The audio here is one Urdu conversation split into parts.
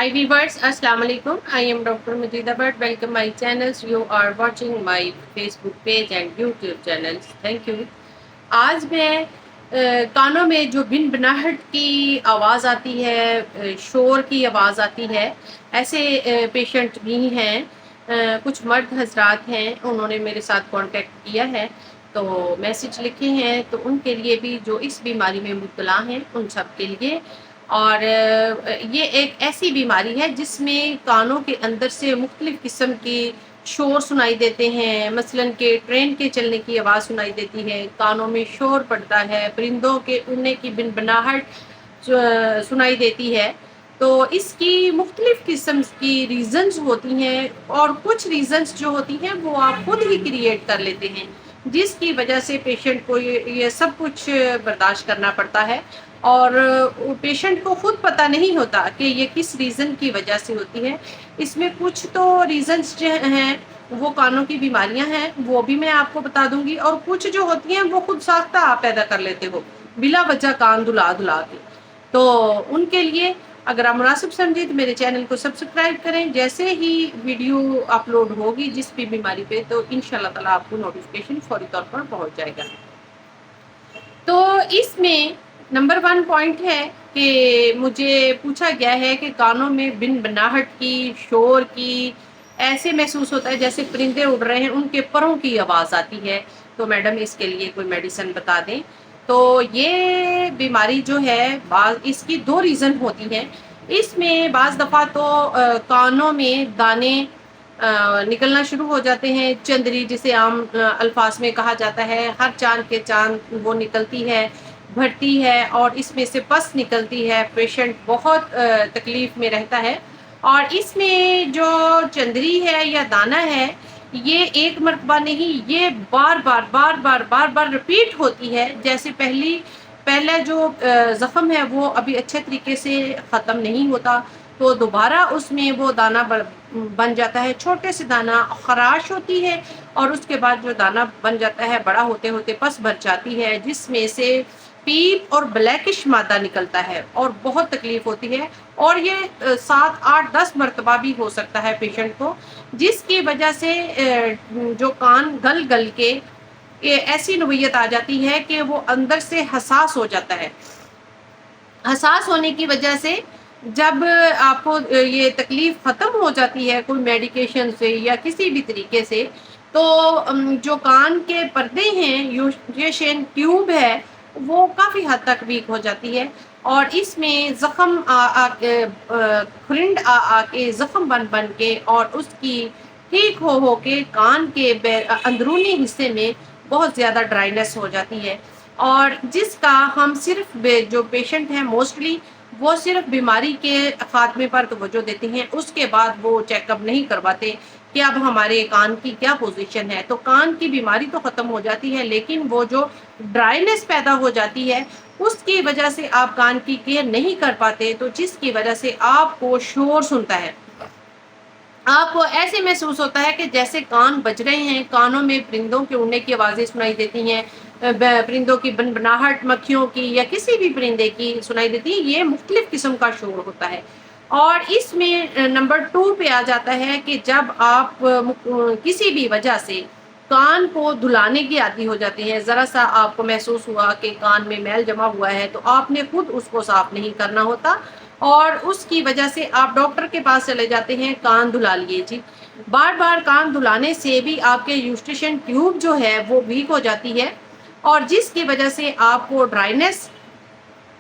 Hi viewers, Assalamu alaikum. I am Dr. Majida Bhatt. Welcome my channels. You are watching my Facebook page and YouTube channels. Thank you. آج میں کانوں میں جو بن بناہٹ کی آواز آتی ہے، شور کی آواز آتی ہے، ایسے پیشنٹ بھی ہیں. کچھ مرد حضرات ہیں، انہوں نے میرے ساتھ کانٹیکٹ کیا ہے تو میسج لکھے ہیں، تو ان کے لیے بھی جو اس بیماری میں مبتلا ہیں ان سب کے لیے. اور یہ ایک ایسی بیماری ہے جس میں کانوں کے اندر سے مختلف قسم کی شور سنائی دیتے ہیں. مثلاً کہ ٹرین کے چلنے کی آواز سنائی دیتی ہے، کانوں میں شور پڑتا ہے، پرندوں کے اڑنے کی بن بناہٹ سنائی دیتی ہے. تو اس کی مختلف قسم کی ریزنز ہوتی ہیں، اور کچھ ریزنز جو ہوتی ہیں وہ آپ خود ہی کریٹ کر لیتے ہیں، جس کی وجہ سے پیشنٹ کو یہ سب کچھ برداشت کرنا پڑتا ہے. اور پیشنٹ کو خود پتہ نہیں ہوتا کہ یہ کس ریزن کی وجہ سے ہوتی ہے. اس میں کچھ تو ریزنز جو ہیں وہ کانوں کی بیماریاں ہیں، وہ بھی میں آپ کو بتا دوں گی، اور کچھ جو ہوتی ہیں وہ خود ساختہ آپ پیدا کر لیتے ہو بلا وجہ کان دلا دلا کے. تو ان کے لیے اگر آپ مناسب سمجھیں تو میرے چینل کو سبسکرائب کریں. جیسے ہی ویڈیو اپلوڈ ہوگی جس بھی بیماری پہ، تو انشاءاللہ تعالیٰ آپ کو نوٹیفیکیشن فوری طور پر پہنچ جائے گا. تو اس میں نمبر 1 پوائنٹ ہے کہ مجھے پوچھا گیا ہے کہ کانوں میں بن بناہٹ کی، شور کی، ایسے محسوس ہوتا ہے جیسے پرندے اڑ رہے ہیں، ان کے پروں کی آواز آتی ہے، تو میڈم اس کے لیے کوئی میڈیسن بتا دیں. تو یہ بیماری جو ہے اس کی 2 ریزن ہوتی ہیں. اس میں بعض دفعہ تو کانوں میں دانے نکلنا شروع ہو جاتے ہیں. چندری جسے عام الفاظ میں کہا جاتا ہے، ہر چاند کے چاند وہ نکلتی ہے، بھرتی ہے، اور اس میں سے پس نکلتی ہے. پیشنٹ بہت تکلیف میں رہتا ہے. اور اس میں جو چندری ہے یا دانہ ہے، یہ ایک مرتبہ نہیں، یہ بار بار ریپیٹ ہوتی ہے. جیسے پہلا جو زخم ہے وہ ابھی اچھے طریقے سے ختم نہیں ہوتا، تو دوبارہ اس میں وہ دانہ بن جاتا ہے. چھوٹے سے دانہ خراش ہوتی ہے، اور اس کے بعد جو دانہ بن جاتا ہے بڑا ہوتے ہوتے پس بھر جاتی ہے، جس میں سے پیپ اور بلیکش مادہ نکلتا ہے، اور بہت تکلیف ہوتی ہے. اور یہ 7 8 10 مرتبہ بھی ہو سکتا ہے پیشنٹ کو، جس کی وجہ سے جو کان گل گل کے ایسی نوعیت آ جاتی ہے کہ وہ اندر سے حساس ہو جاتا ہے. حساس ہونے کی وجہ سے جب آپ کو یہ تکلیف ختم ہو جاتی ہے کوئی میڈیکیشن سے یا کسی بھی طریقے سے، تو جو کان کے پردے ہیں، یوشین ٹیوب ہے، وہ کافی حد تک ویک ہو جاتی ہے. اور اس میں زخم کھرنڈ آ کے زخم بن کے، اور اس کی ٹھیک ہو کے کان کے اندرونی حصے میں بہت زیادہ ڈرائنس ہو جاتی ہے. اور جس کا ہم صرف جو پیشنٹ ہیں موسٹلی وہ صرف بیماری کے خاتمے پر توجہ دیتے ہیں، اس کے بعد وہ چیک اپ نہیں کرواتے کہ اب ہمارے کان کی کیا پوزیشن ہے. تو کان کی بیماری تو ختم ہو جاتی ہے، لیکن وہ جو ڈرائنس پیدا ہو جاتی ہے اس کی وجہ سے آپ کان کی کیئر نہیں کر پاتے، تو جس کی وجہ سے آپ کو شور سنتا ہے. آپ کو ایسے محسوس ہوتا ہے کہ جیسے کان بج رہے ہیں، کانوں میں پرندوں کے اڑنے کی آوازیں سنائی دیتی ہیں، پرندوں کی بنبناہٹ، مکھیوں کی یا کسی بھی پرندے کی سنائی دیتی ہے. یہ مختلف قسم کا شور ہوتا ہے. اور اس میں نمبر 2 پہ آ جاتا ہے کہ جب آپ کسی بھی وجہ سے کان کو دھلانے کی عادی ہو جاتے ہیں، ذرا سا آپ کو محسوس ہوا کہ کان میں میل جمع ہوا ہے، تو آپ نے خود اس کو صاف نہیں کرنا ہوتا، اور اس کی وجہ سے آپ ڈاکٹر کے پاس چلے جاتے ہیں، کان دھلا لیے جی. بار بار کان دھلانے سے بھی آپ کے یوسٹیشن ٹیوب جو ہے وہ ویک ہو جاتی ہے، اور جس کی وجہ سے آپ کو ڈرائنس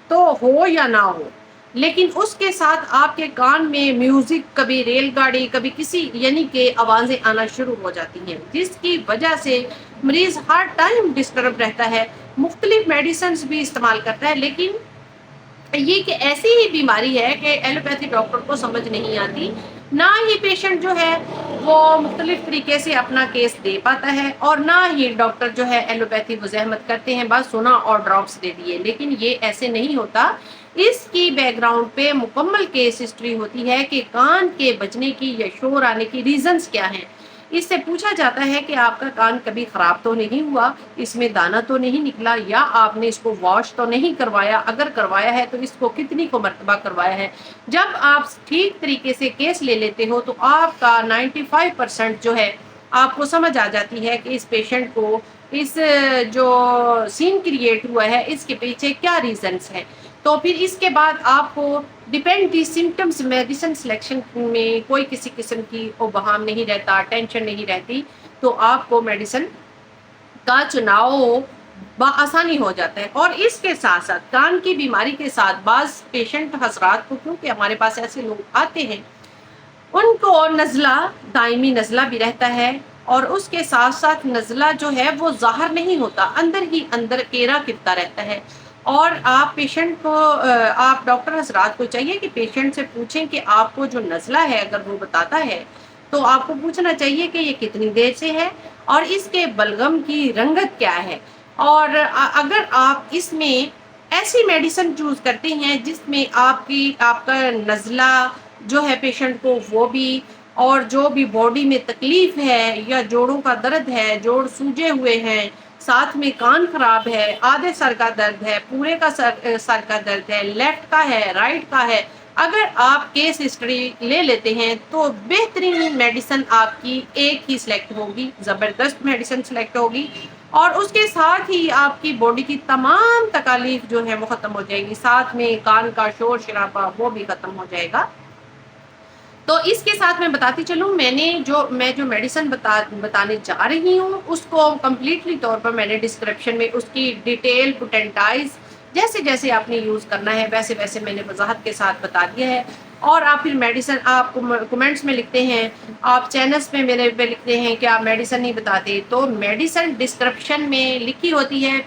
تو ہو یا نہ ہو، لیکن اس کے ساتھ آپ کے کان میں میوزک، کبھی ریل گاڑی، کبھی کسی یعنی کہ آوازیں آنا شروع ہو جاتی ہیں، جس کی وجہ سے مریض ہر ٹائم ڈسٹرب رہتا ہے. مختلف میڈیسنز بھی استعمال کرتا ہے، لیکن یہ کہ ایسی ہی بیماری ہے کہ ایلوپیتھی ڈاکٹر کو سمجھ نہیں آتی، نہ ہی پیشنٹ جو ہے وہ مختلف طریقے سے اپنا کیس دے پاتا ہے، اور نہ ہی ڈاکٹر جو ہے ایلوپیتھی وہ زحمت کرتے ہیں بس سنا اور ڈراپس دے دیے. لیکن یہ ایسے نہیں ہوتا. اس کی بیک گراؤنڈ پہ مکمل کیس ہسٹری ہوتی ہے کہ کان کے بجنے کی یا شور آنے کی ریزنز کیا ہیں. اس سے پوچھا جاتا ہے کہ آپ کا کان کبھی خراب تو نہیں ہوا، اس میں دانہ تو نہیں نکلا، یا آپ نے اس کو واش تو نہیں کروایا، اگر کروایا ہے تو اس کو کتنی کو مرتبہ کروایا ہے۔ جب آپ ٹھیک طریقے سے کیس لے لیتے ہو تو آپ کا 95% جو ہے آپ کو سمجھ آ جاتی ہے کہ اس پیشنٹ کو اس جو سین کریٹ ہوا ہے اس کے پیچھے کیا ریزنس ہے۔ تو پھر اس کے بعد آپ کو depend the symptoms medicine selection میں کوئی کسی قسم کی ابہام نہیں رہتا، ٹینشن نہیں رہتی، تو آپ کو میڈیسن کا چناؤ بآسانی ہو جاتا ہے۔ اور اس کے ساتھ ساتھ کان کی بیماری کے ساتھ بعض پیشنٹ حضرات کو، کیونکہ ہمارے پاس ایسے لوگ آتے ہیں، ان کو نزلہ، دائمی نزلہ بھی رہتا ہے، اور اس کے ساتھ ساتھ نزلہ جو ہے وہ ظاہر نہیں ہوتا، اندر ہی اندر کیرا کرتا رہتا ہے۔ اور آپ پیشنٹ کو، آپ ڈاکٹر حضرات کو چاہیے کہ پیشنٹ سے پوچھیں کہ آپ کو جو نزلہ ہے اگر وہ بتاتا ہے تو آپ کو پوچھنا چاہیے کہ یہ کتنی دیر سے ہے اور اس کے بلغم کی رنگت کیا ہے۔ اور اگر آپ اس میں ایسی میڈیسن چوز کرتے ہیں جس میں آپ کا نزلہ جو ہے پیشنٹ کو وہ بھی، اور جو بھی باڈی میں تکلیف ہے یا جوڑوں کا درد ہے، جوڑ سوجے ہوئے ہیں، ساتھ میں کان خراب ہے، آدھے سر کا درد ہے، پورے کا سر کا درد ہے، لیفٹ کا ہے، رائٹ کا ہے، اگر آپ کیس ہسٹری لے لیتے ہیں تو بہترین میڈیسن آپ کی ایک ہی سلیکٹ ہوگی، زبردست میڈیسن سلیکٹ ہوگی، اور اس کے ساتھ ہی آپ کی باڈی کی تمام تکالیف جو ہے وہ ختم ہو جائے گی، ساتھ میں کان کا شور شرابہ وہ بھی ختم ہو جائے گا۔ تو اس کے ساتھ میں بتاتی چلوں، میں جو میڈیسن بتانے جا رہی ہوں اس کو کمپلیٹلی طور پر میں نے ڈسکرپشن میں اس کی ڈیٹیل پوٹینٹائز جیسے جیسے آپ نے یوز کرنا ہے ویسے ویسے میں نے وضاحت کے ساتھ بتا دیا ہے۔ اور آپ پھر میڈیسن آپ کمنٹس میں لکھتے ہیں، آپ چینلز میں میرے پہ لکھتے ہیں کہ آپ میڈیسن نہیں بتاتے، تو میڈیسن ڈسکرپشن میں لکھی ہوتی ہے،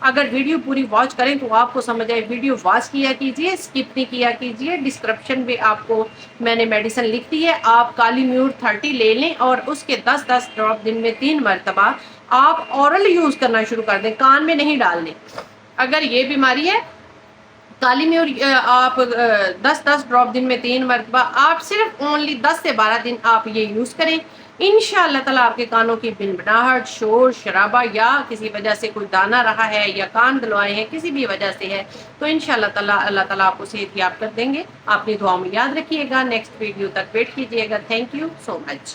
اگر ویڈیو پوری واچ کریں تو آپ کو سمجھ آئے، ویڈیو واچ کیا کیجئے، اسکپ نہیں کیا کیجئے، ڈسکرپشن میں آپ کو میں نے میڈیسن لکھ دی ہے۔ آپ کالی میور 30 لے لیں اور اس کے 10 ڈراپ دن میں 3 مرتبہ آپ اورل یوز کرنا شروع کر دیں، کان میں نہیں ڈالنے۔ اگر یہ بیماری ہے کالی میور، آپ 10 ڈراپ دن میں 3 مرتبہ، آپ صرف اونلی 10 سے 12 دن آپ یہ یوز کریں، انشاءاللہ تعالیٰ آپ کے کانوں کی بنبناہٹ، شور شرابہ، یا کسی وجہ سے کوئی دانہ رہا ہے یا کان دلوائے ہیں کسی بھی وجہ سے ہے، تو انشاءاللہ تعالیٰ اللہ تعالیٰ آپ کو صحت یاب کر دیں گے۔ اپنی دعاؤں میں یاد رکھیے گا، نیکسٹ ویڈیو تک ویٹ کیجیے گا۔ Thank you so much.